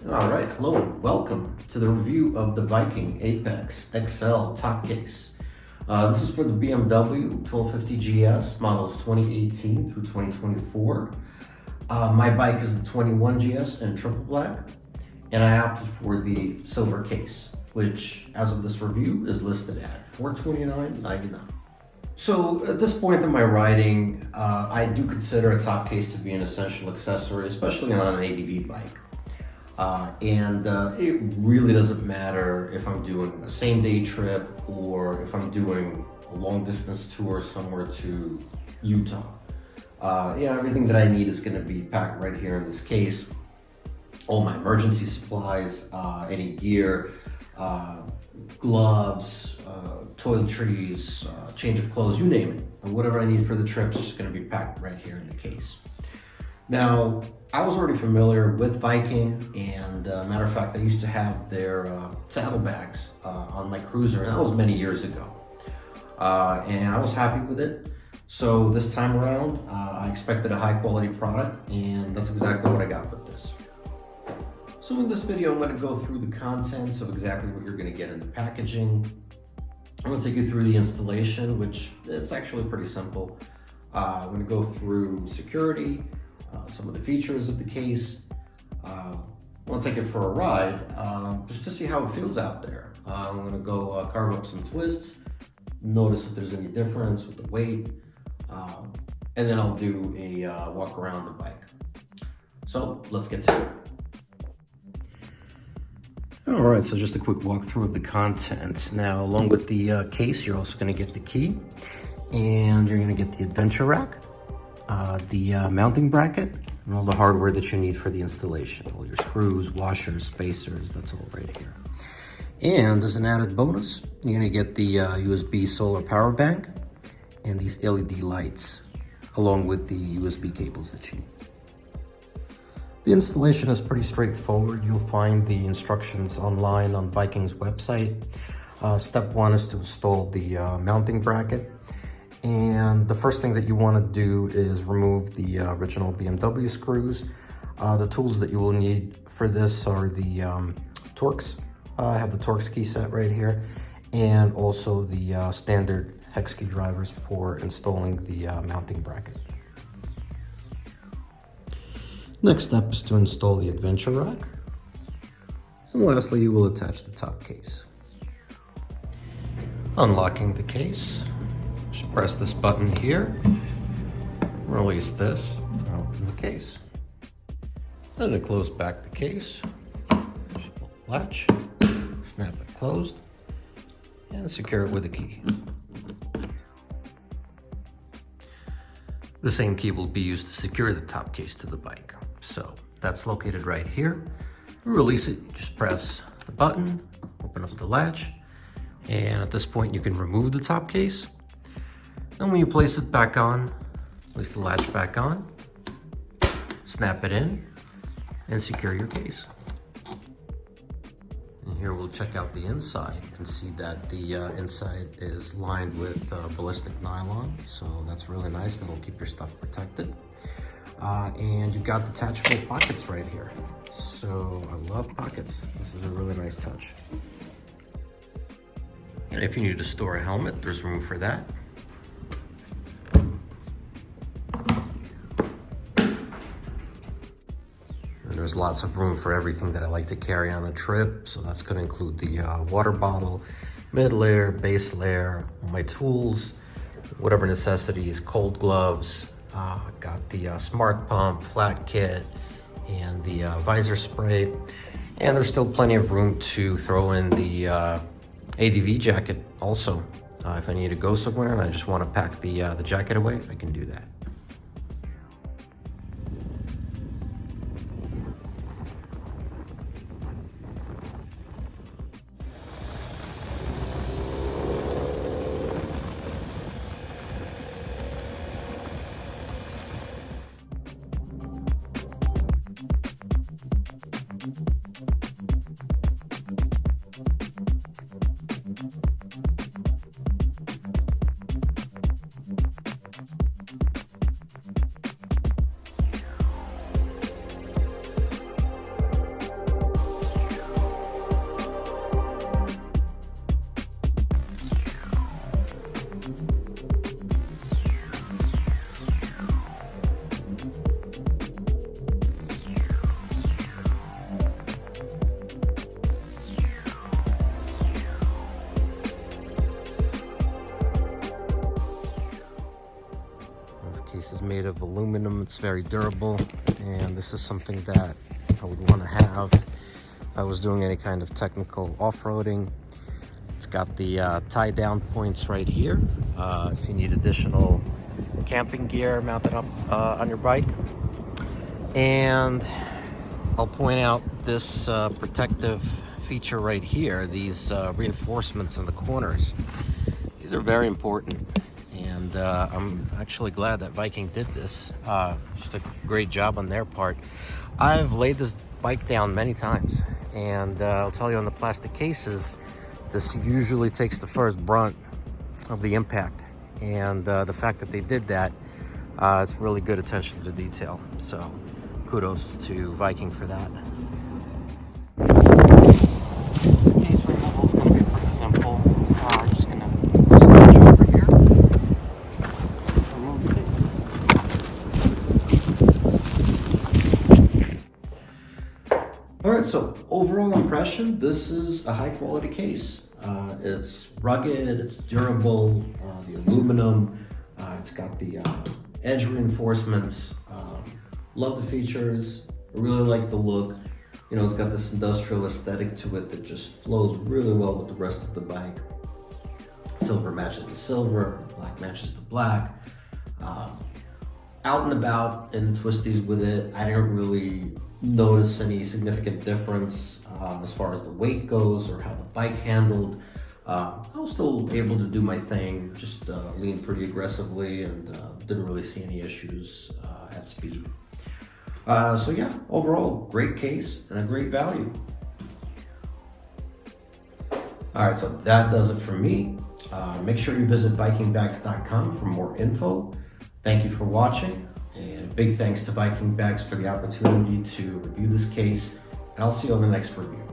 All right, hello and welcome to the review of the Viking Apex XL top case. This is for the BMW 1250 GS models 2018 through 2024. My bike is the 21 GS in triple black, and I opted for the silver case, which as of this review is listed at $429.99. So at this point in my riding, I do consider a top case to be an essential accessory, especially on an ADV bike. It really doesn't matter if I'm doing a same-day trip or if I'm doing a long-distance tour somewhere to Utah. Everything that I need is going to be packed right here in this case. All my emergency supplies, any gear, gloves, toiletries, change of clothes, you name it. And whatever I need for the trip is just going to be packed right here in the case. Now, I was already familiar with Viking, and matter of fact, I used to have their saddlebags on my cruiser, and that was many years ago. And I was happy with it. So this time around, I expected a high quality product, and that's exactly what I got with this. So in this video, I'm going to go through the contents of exactly what you're going to get in the packaging. I'm going to take you through the installation, which is actually pretty simple. I'm going to go through security, some of the features of the case. I want to take it for a ride just to see how it feels out there. I'm going to go carve up some twists, notice if there's any difference with the weight, and then I'll do a walk around the bike. So let's get to it. All right, so just a quick walkthrough of the contents. Now, along with the case, you're also going to get the key, and you're going to get the adventure rack, the mounting bracket, and all the hardware that you need for the installation. All your screws, washers, spacers, that's all right here. And as an added bonus, you're going to get the USB solar power bank and these LED lights, along with the USB cables that you need. The installation is pretty straightforward. You'll find the instructions online on Viking's website. Step one is to install the mounting bracket. And the first thing that you want to do is remove the original BMW screws. The tools that you will need for this are the Torx. I have the Torx key set right here, and also the standard hex key drivers for installing the mounting bracket. Next step is to install the adventure rack. And lastly, you will attach the top case. Unlocking the case. Just press this button here, release this, and open the case. Then to close back the case, just pull the latch, snap it closed, and secure it with a key. The same key will be used to secure the top case to the bike. So that's located right here. To release it, just press the button, open up the latch, and at this point you can remove the top case. And when you place it back on, place the latch back on, snap it in, and secure your case. And here we'll check out the inside. You can see that the inside is lined with ballistic nylon, so that's really nice. That'll keep your stuff protected. And you've got detachable pockets right here. So I love pockets. This is a really nice touch. And if you need to store a helmet, there's room for that. There's lots of room for everything that I like to carry on a trip. So that's going to include the water bottle, mid layer, base layer, my tools, whatever necessities, cold gloves, got the smart pump, flat kit, and the visor spray. And there's still plenty of room to throw in the ADV jacket also. If I need to go somewhere and I just want to pack the jacket away, I can do that. made of aluminum. It's very durable, and this is something that I would want to have if I was doing any kind of technical off-roading. It's got the tie down points right here if you need additional camping gear mounted up on your bike. And I'll point out this protective feature right here, these reinforcements in the corners. These are very important, and I'm actually glad that Viking did this. Just a great job on their part. I've laid this bike down many times, and I'll tell you, on the plastic cases, this usually takes the first brunt of the impact, and the fact that they did that, it's really good attention to detail. So kudos to Viking for that. The case removal is going to be pretty simple. I'm just going to snatch over here. Remove the case. Alright, so overall impression, this is a high quality case. It's rugged, it's durable, the aluminum, it's got the edge reinforcements. Love the features, I really like the look. You know, it's got this industrial aesthetic to it that just flows really well with the rest of the bike. Silver matches the silver, black matches the black. Out and about in the twisties with it, I didn't really notice any significant difference as far as the weight goes or how the bike handled. I was still able to do my thing, just leaned pretty aggressively, and didn't really see any issues at speed. So yeah, overall, great case and a great value. All right, so that does it for me. Make sure you visit Vikingbags.com for more info. Thank you for watching, and a big thanks to Vikingbags for the opportunity to review this case, and I'll see you on the next review.